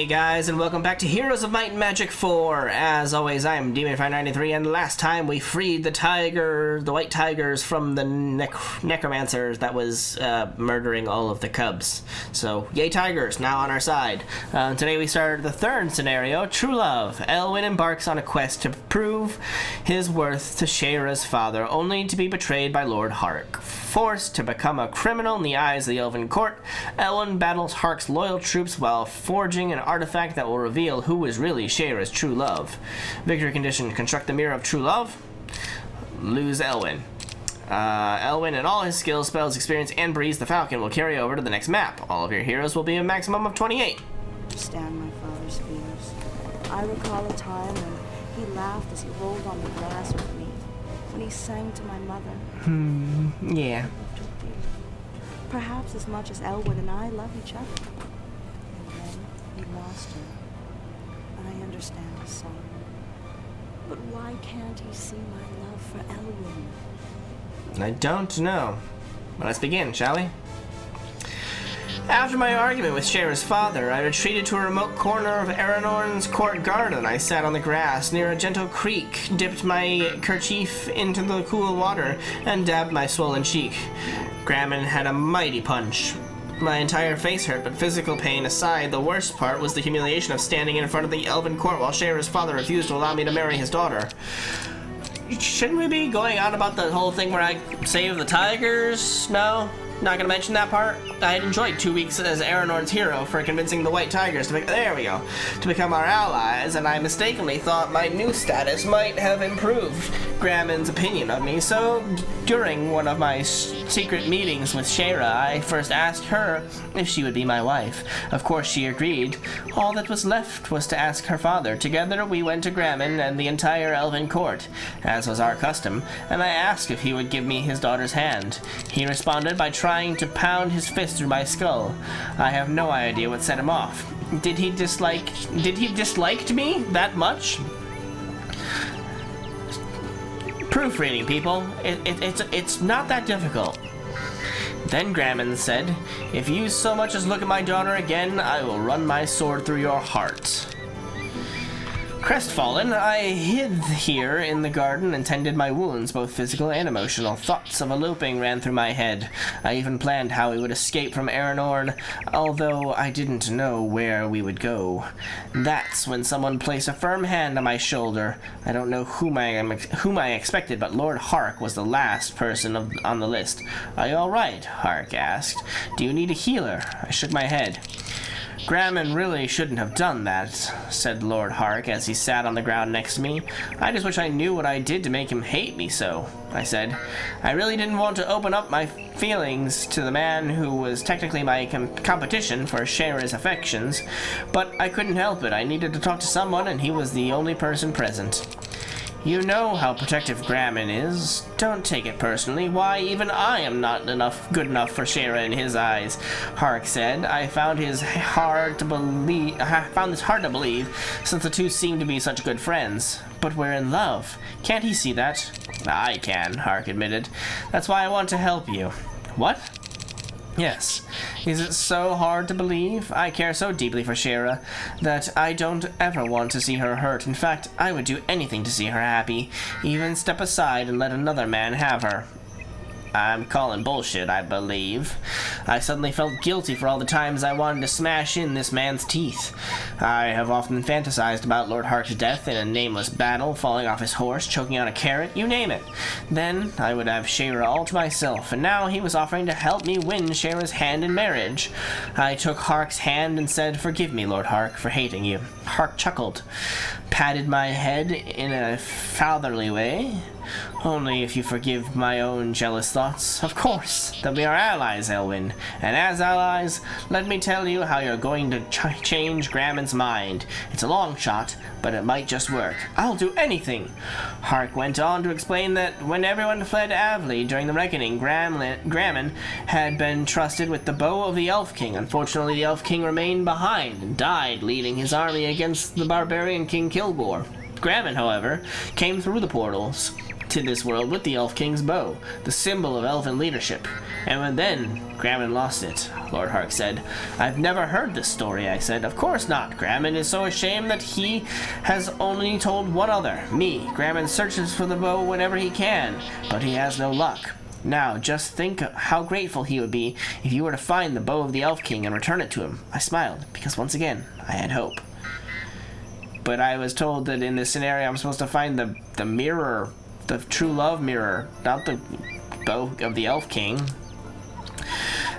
Hey guys, and welcome back to Heroes of Might and Magic 4. As always, I am Demon593, and last time we freed the white tigers from the necromancer that was murdering all of the cubs. So, yay tigers, now on our side. Today we started the third scenario, True Love. Elven embarks on a quest to prove his worth to Shayra's father, only to be betrayed by Lord Hark. Forced to become a criminal in the eyes of the Elven court, Elven battles Hark's loyal troops while forging an artifact that will reveal who is really Shayra's true love. Victory condition: construct the Mirror of True Love. Lose Elwyn. Elwyn and all his skills, spells, experience, and Breeze the Falcon will carry over to the next map. All of your heroes will be a maximum of 28. Understand my father's fears. I recall a time when he laughed as he rolled on the grass with me, when he sang to my mother. Yeah. Perhaps as much as Elwood and I love each other. And then we lost her. I understand his sorrow. But why can't he see my love for Elwood? I don't know. But let's begin, shall we? After my argument with Shayra's father, I retreated to a remote corner of Aranorn's court garden. I sat on the grass near a gentle creek, dipped my kerchief into the cool water, and dabbed my swollen cheek. Grammon had a mighty punch. My entire face hurt, but physical pain aside, the worst part was the humiliation of standing in front of the Elven court while Shayra's father refused to allow me to marry his daughter. Shouldn't we be going on about the whole thing where I saved the tigers? No? Not gonna mention that part? I had enjoyed 2 weeks as Aranorn's hero for convincing the white tigers to become our allies, and I mistakenly thought my new status might have improved Grammon's opinion of me. So during one of my secret meetings with Shayra, I first asked her if she would be my wife. Of course she agreed. All that was left was to ask her father. Together we went to Grammon and the entire Elven court, as was our custom, and I asked if he would give me his daughter's hand. He responded by trying to pound his fist through my skull. I have no idea what set him off. Did he dislike me that much? Proofreading, people. It's not that difficult. Then Grammon said, "If you so much as look at my daughter again, I will run my sword through your heart." Crestfallen, I hid here in the garden and tended my wounds, both physical and emotional. Thoughts of eloping ran through my head. I even planned how we would escape from Aranorn, although I didn't know where we would go. That's when someone placed a firm hand on my shoulder. I don't know whom I expected, but Lord Hark was the last person on the list. "Are you all right?" Hark asked. "Do you need a healer?" I shook my head. "Grammon really shouldn't have done that," said Lord Hark as he sat on the ground next to me. "I just wish I knew what I did to make him hate me so," I said. "I really didn't want to open up my feelings to the man who was technically my competition for Shayra's affections, but I couldn't help it. I needed to talk to someone, and he was the only person present." "You know how protective Grammon is. Don't take it personally. Why, even I am not good enough for Shayra in his eyes," Hark said. I found this hard to believe, since the two seemed to be such good friends. "But we're in love. Can't he see that?" "I can," Hark admitted. "That's why I want to help you." "What?" "Yes. Is it so hard to believe? I care so deeply for Shayra that I don't ever want to see her hurt. In fact, I would do anything to see her happy, even step aside and let another man have her." I'm calling bullshit, I believe. I suddenly felt guilty for all the times I wanted to smash in this man's teeth. I have often fantasized about Lord Hark's death in a nameless battle, falling off his horse, choking on a carrot, you name it. Then I would have Shayra all to myself, and now he was offering to help me win Shayra's hand in marriage. I took Hark's hand and said, "Forgive me, Lord Hark, for hating you." Hark chuckled, patted my head in a fatherly way. "Only if you forgive my own jealous thoughts. Of course, they'll be our allies, Elwyn. And as allies, let me tell you how you're going to change Grammon's mind. It's a long shot, but it might just work. I'll do anything." Hark went on to explain that when everyone fled Avley during the Reckoning, Grammon had been trusted with the bow of the Elf King. Unfortunately, the Elf King remained behind and died leading his army against the barbarian King Kilgore. Grammon, however, came through the portals. to this world with the Elf King's bow, the symbol of elven leadership. And then Grammon lost it, Lord Hark said. I've never heard this story, I said. Of course not. Grammon is so ashamed that he has only told one other, me. Grammon searches for the bow whenever he can, but he has no luck. Now, just think how grateful he would be if you were to find the bow of the Elf King and return it to him. I smiled, because once again, I had hope. But I was told that in this scenario I'm supposed to find the mirror, the true love mirror, not the bow of the Elf King.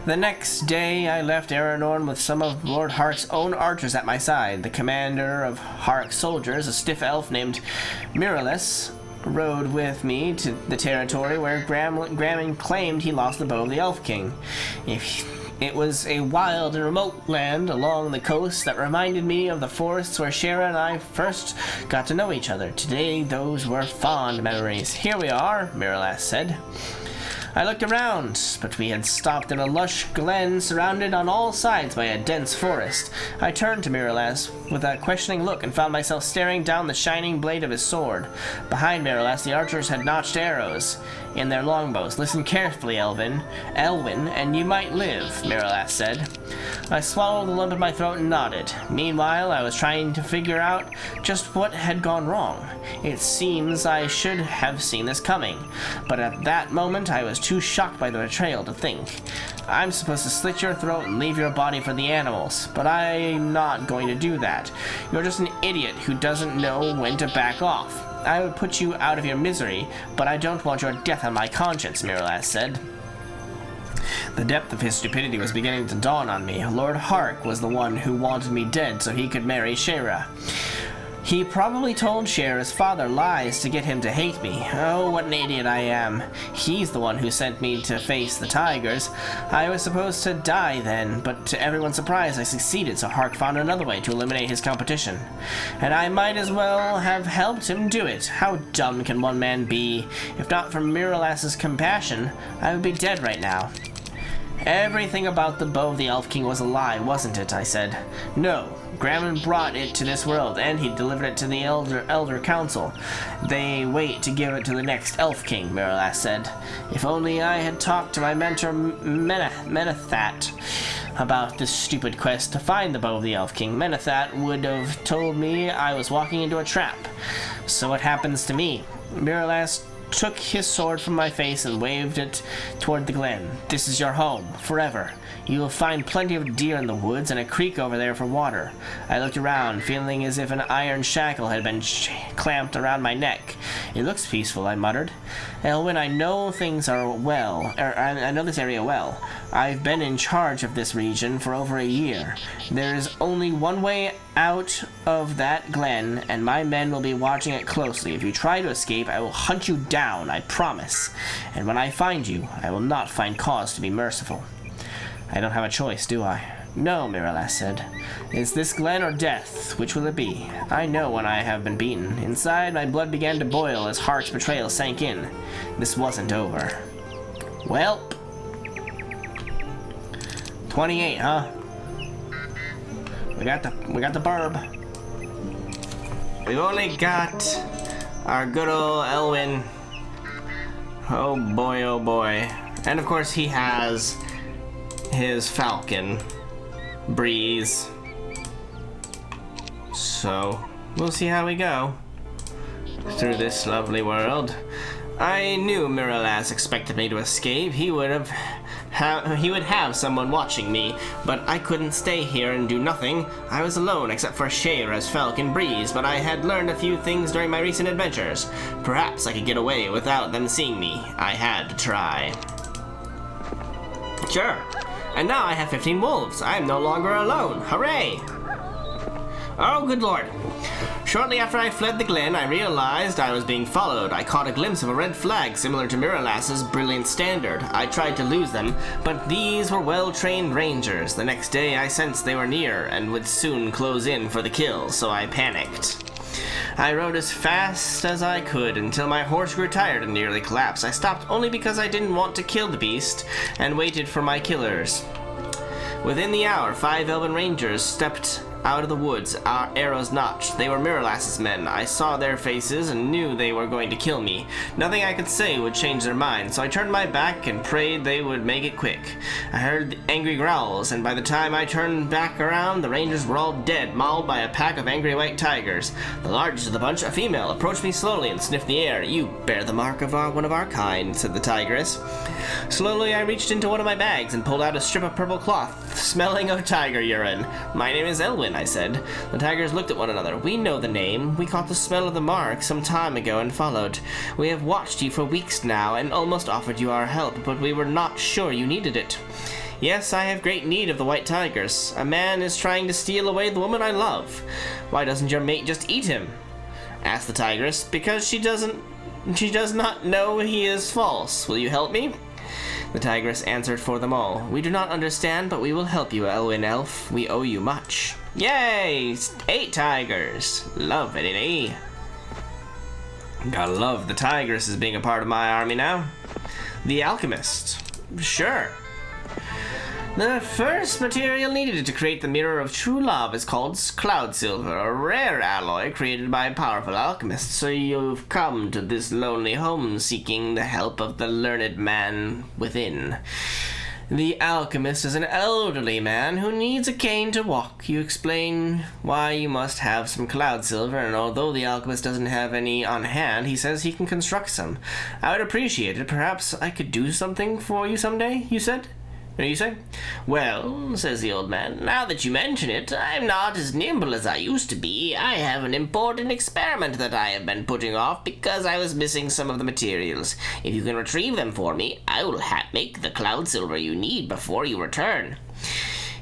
The next day, I left Aranorn with some of Lord Hark's own archers at my side. The commander of Hark's soldiers, a stiff elf named Miralus, rode with me to the territory where Grammon claimed he lost the bow of the Elf King. It was a wild and remote land along the coast that reminded me of the forests where Shara and I first got to know each other. Today, those were fond memories. Here we are, Miralus said. I looked around, but we had stopped in a lush glen surrounded on all sides by a dense forest. I turned to Miralus with a questioning look and found myself staring down the shining blade of his sword. Behind Miralus, the archers had notched arrows in their longbows. Listen carefully, Elwin, and you might live, Miralus said. I swallowed the lump in my throat and nodded. Meanwhile, I was trying to figure out just what had gone wrong. It seems I should have seen this coming, but at that moment I was too shocked by the betrayal to think. I'm supposed to slit your throat and leave your body for the animals, but I'm not going to do that. You're just an idiot who doesn't know when to back off. I would put you out of your misery, but I don't want your death on my conscience, Miralus said. The depth of his stupidity was beginning to dawn on me. Lord Hark was the one who wanted me dead so he could marry Shara. He probably told Shara's father lies to get him to hate me. Oh, what an idiot I am. He's the one who sent me to face the tigers. I was supposed to die then, but to everyone's surprise I succeeded, so Hark found another way to eliminate his competition. And I might as well have helped him do it. How dumb can one man be? If not for Miralas's compassion, I would be dead right now. Everything about the bow of the Elf King was a lie, wasn't it? I said. No. Grammon brought it to this world, and he delivered it to the Elder Council. They wait to give it to the next Elf King, Miralus said. If only I had talked to my mentor Menethat about this stupid quest to find the bow of the Elf King. Menethat would have told me I was walking into a trap. So what happens to me? Miralus took his sword from my face and waved it toward the glen. This is your home, forever. You will find plenty of deer in the woods and a creek over there for water. I looked around, feeling as if an iron shackle had been clamped around my neck. It looks peaceful, I muttered. Elwin, I know things are well. I know this area well. I've been in charge of this region for over a year. There is only one way out of that glen, and my men will be watching it closely. If you try to escape, I will hunt you down, I promise. And when I find you, I will not find cause to be merciful. I don't have a choice, do I? No, Miralus said. It's this glen or death. Which will it be? I know when I have been beaten. Inside, my blood began to boil as Hark's betrayal sank in. This wasn't over. Welp. 28, huh? We got the burb. We've only got our good old Elwin. Oh boy, oh boy. And of course he has his falcon, Breeze. So, we'll see how we go through this lovely world. I knew Miralus expected me to escape. He would have someone watching me, but I couldn't stay here and do nothing. I was alone except for Shara's falcon Breeze, but I had learned a few things during my recent adventures. Perhaps I could get away without them seeing me. I had to try. Sure. And now I have 15 wolves. I am no longer alone. Hooray! Oh, good lord. Shortly after I fled the glen, I realized I was being followed. I caught a glimpse of a red flag similar to Miralas's brilliant standard. I tried to lose them, but these were well-trained rangers. The next day, I sensed they were near and would soon close in for the kill, so I panicked. I rode as fast as I could until my horse grew tired and nearly collapsed. I stopped only because I didn't want to kill the beast and waited for my killers. Within the hour, 5 Elven Rangers stepped out of the woods, our arrows notched. They were Miralass's men. I saw their faces and knew they were going to kill me. Nothing I could say would change their minds, so I turned my back and prayed they would make it quick. I heard angry growls, and by the time I turned back around, the rangers were all dead, mauled by a pack of angry white tigers. The largest of the bunch, a female, approached me slowly and sniffed the air. "You bear the mark of one of our kind," said the tigress. Slowly, I reached into one of my bags and pulled out a strip of purple cloth, smelling of tiger urine. "My name is Elven," I said. The tigers looked at one another. "We know the name. We caught the smell of the mark some time ago and followed. We have watched you for weeks now and almost offered you our help, but we were not sure you needed it." "Yes, I have great need of the white tigers. A man is trying to steal away the woman I love. Why doesn't your mate just eat him?" asked the tigress. "Because she does not know he is false. Will you help me?" The tigress answered for them all. "We do not understand, but we will help you, Elven elf. We owe you much." Yay! 8 tigers. Love it, eh? Gotta love the tigress as being a part of my army now. The alchemist. Sure. The first material needed to create the mirror of true love is called cloud silver, a rare alloy created by a powerful alchemist. So you've come to this lonely home seeking the help of the learned man within. The alchemist is an elderly man who needs a cane to walk. You explain why you must have some cloud silver, and although the alchemist doesn't have any on hand, he says he can construct some. I would appreciate it. Perhaps I could do something for you someday, you said? You say? "Well," says the old man, "now that you mention it, I'm not as nimble as I used to be. I have an important experiment that I have been putting off because I was missing some of the materials. If you can retrieve them for me, I will make the cloud silver you need before you return."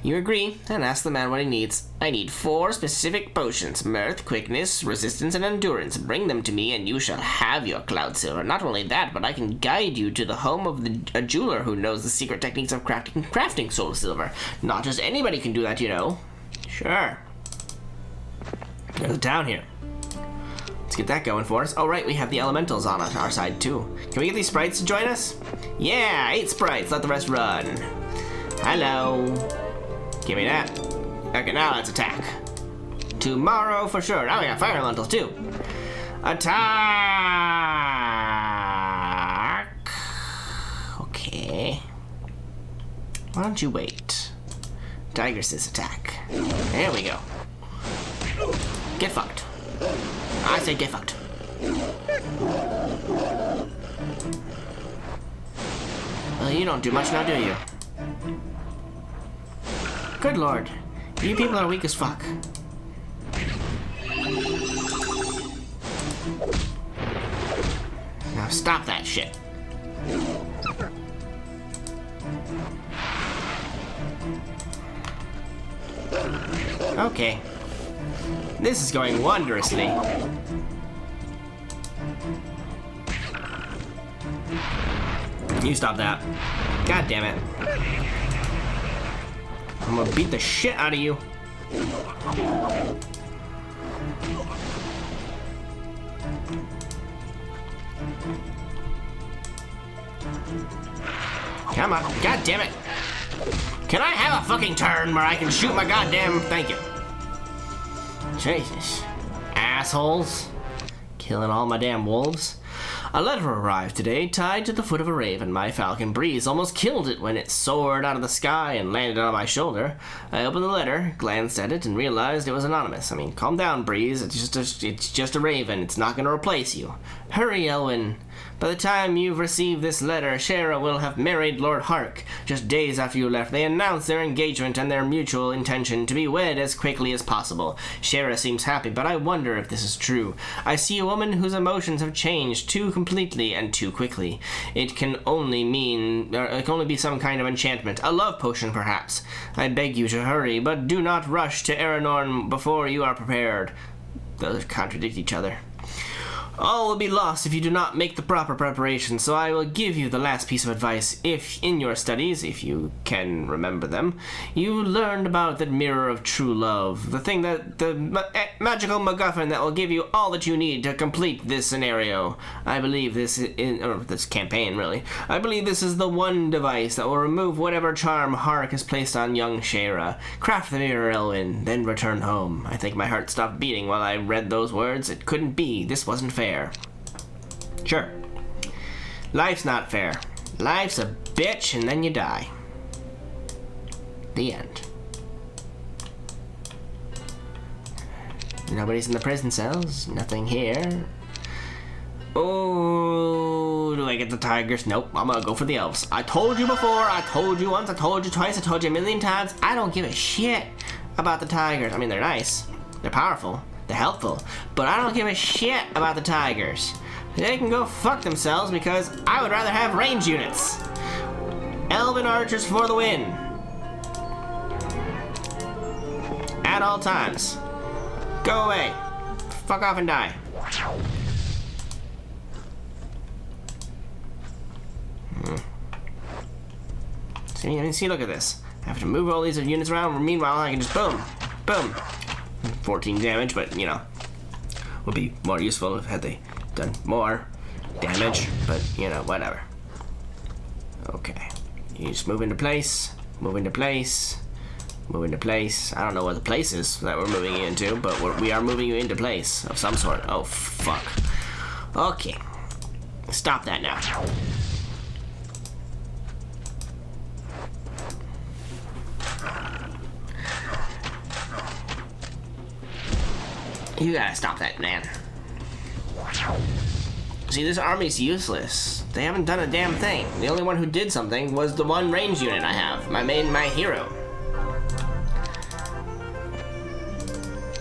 You agree and ask the man what he needs. "I need 4 specific potions: mirth, quickness, resistance, and endurance. Bring them to me and you shall have your cloud silver. Not only that, but I can guide you to the home of a jeweler who knows the secret techniques of crafting soul silver. Not just anybody can do that, you know." Sure. There's a town here. Let's get that going for us. Oh, right, we have the elementals on our side, too. Can we get these sprites to join us? Yeah, 8 sprites. Let the rest run. Hello. Give me that. Okay, now let's attack. Tomorrow for sure. Now we got fire elementals too. Attack! Okay. Why don't you wait? Tigress's attack. There we go. Get fucked. I say get fucked. Well, you don't do much now, do you? Good lord, you people are weak as fuck. Now stop that shit. Okay. This is going wondrously. You stop that. God damn it. I'm gonna beat the shit out of you. Come on. God damn it. Can I have a fucking turn where I can shoot my goddamn... Thank you. Jesus. Assholes. Killing all my damn wolves. A letter arrived today, tied to the foot of a raven. My falcon Breeze almost killed it when it soared out of the sky and landed on my shoulder. I opened the letter, glanced at it, and realized it was anonymous. I mean, calm down, Breeze. It's just a raven. It's not going to replace you. Hurry, Elwyn. By the time you've received this letter, Shara will have married Lord Hark. Just days after you left, they announced their engagement and their mutual intention to be wed as quickly as possible. Shara seems happy, but I wonder if this is true. I see a woman whose emotions have changed too completely and too quickly. It can only be some kind of enchantment, a love potion perhaps. I beg you to hurry, but do not rush to Aranorn before you are prepared. Those contradict each other. All will be lost if you do not make the proper preparation, so I will give you the last piece of advice. If, in your studies, if you can remember them, you learned about the mirror of true love, the thing that, the magical MacGuffin that will give you all that you need to complete this scenario. I believe this or this campaign, really. I believe this is the one device that will remove whatever charm Hark has placed on young Shayra. Craft the mirror, Elven, then return home. I think my heart stopped beating while I read those words. It couldn't be. This wasn't fair. Sure. Life's not fair. Life's a bitch and then you die. The end. Nobody's in the prison cells. Nothing here. Oh, do I get the tigers? Nope, I'm gonna go for the elves. I told you before, I told you once, I told you twice, I told you a million times. I don't give a shit about the tigers. I mean, they're nice. They're powerful. They're helpful, but I don't give a shit about the tigers. They can go fuck themselves because I would rather have range units. Elven archers for the win. At all times. Go away. Fuck off and die. See, look at this. I have to move all these units around. Meanwhile, I can just boom, boom. 14 damage, but you know, would be more useful if had they done more damage, but you know, whatever. Okay, you just move into place, move into place, move into place. I don't know what the place is that we're moving you into, but we are moving you into place of some sort. Oh, fuck. Okay, stop that now. You gotta stop that, man. See, this army's useless. They haven't done a damn thing. The only one who did something was the one range unit I have. My hero.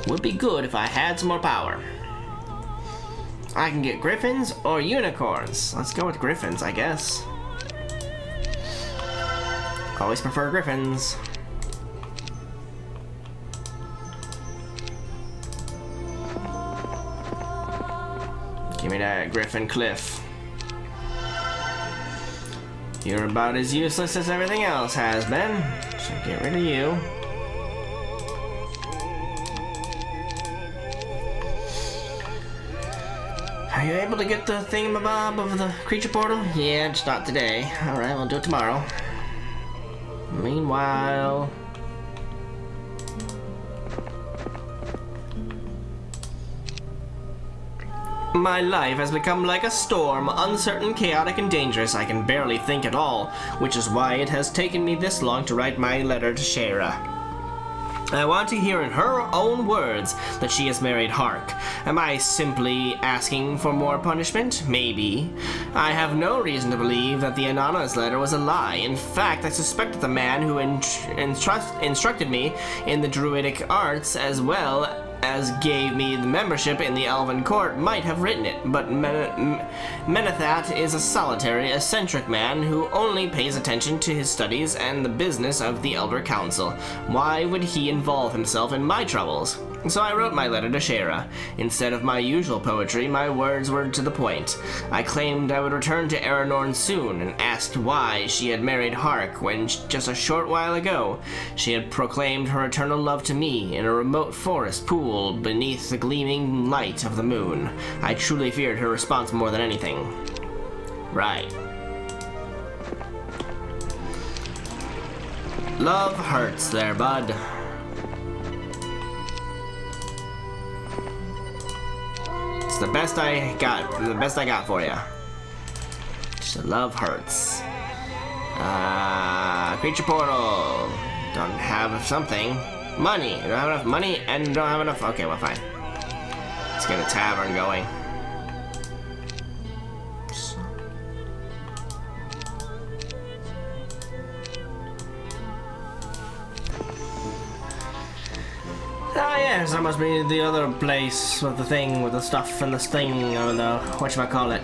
Would be good if I had some more power. I can get griffins or unicorns. Let's go with griffins, I guess. Always prefer griffins. Give me that Griffin Cliff. You're about as useless as everything else has been, so get rid of you. Are you able to get the thingamabob of the creature portal? Yeah, just not today. Alright, we'll do it tomorrow. Meanwhile... My life has become like a storm, uncertain, chaotic, and dangerous. I can barely think at all, which is why it has taken me this long to write my letter to Shayra. I want to hear in her own words that she has married Hark. Am I simply asking for more punishment? Maybe. I have no reason to believe that the anonymous letter was a lie. In fact, I suspect that the man who instructed me in the druidic arts as well as gave me the membership in the Elven court might have written it, but Menethat is a solitary, eccentric man who only pays attention to his studies and the business of the Elder Council. Why would he involve himself in my troubles? So I wrote my letter to Shayra. Instead of my usual poetry, my words were to the point. I claimed I would return to Aranorn soon, and asked why she had married Hark when, just a short while ago, she had proclaimed her eternal love to me in a remote forest pool beneath the gleaming light of the moon. I truly feared her response more than anything. Right. Love hurts there, bud. It's the best I got for you. Just love hurts. Creature portal. Don't have something. Money. I don't have enough money and don't have enough. Okay, well, fine. Let's get a tavern going. Oh yes, that must be the other place with the thing, with the stuff and this thing, or the whatchamacallit.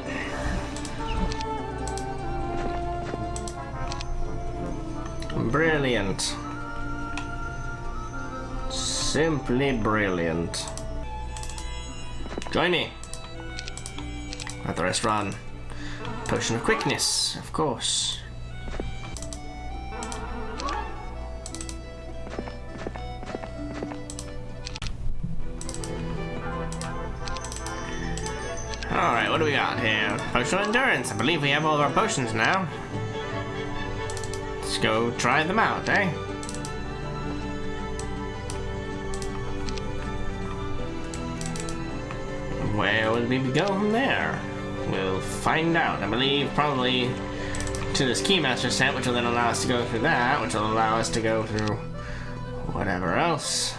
Brilliant. Simply brilliant. Join me. at the restaurant. Potion of quickness, of course. Alright, what do we got here? Potion of endurance. I believe we have all of our potions now. Let's go try them out, eh? Where will we go from there? We'll find out. I believe probably to this Keymaster set, which will then allow us to go through that, which will allow us to go through whatever else.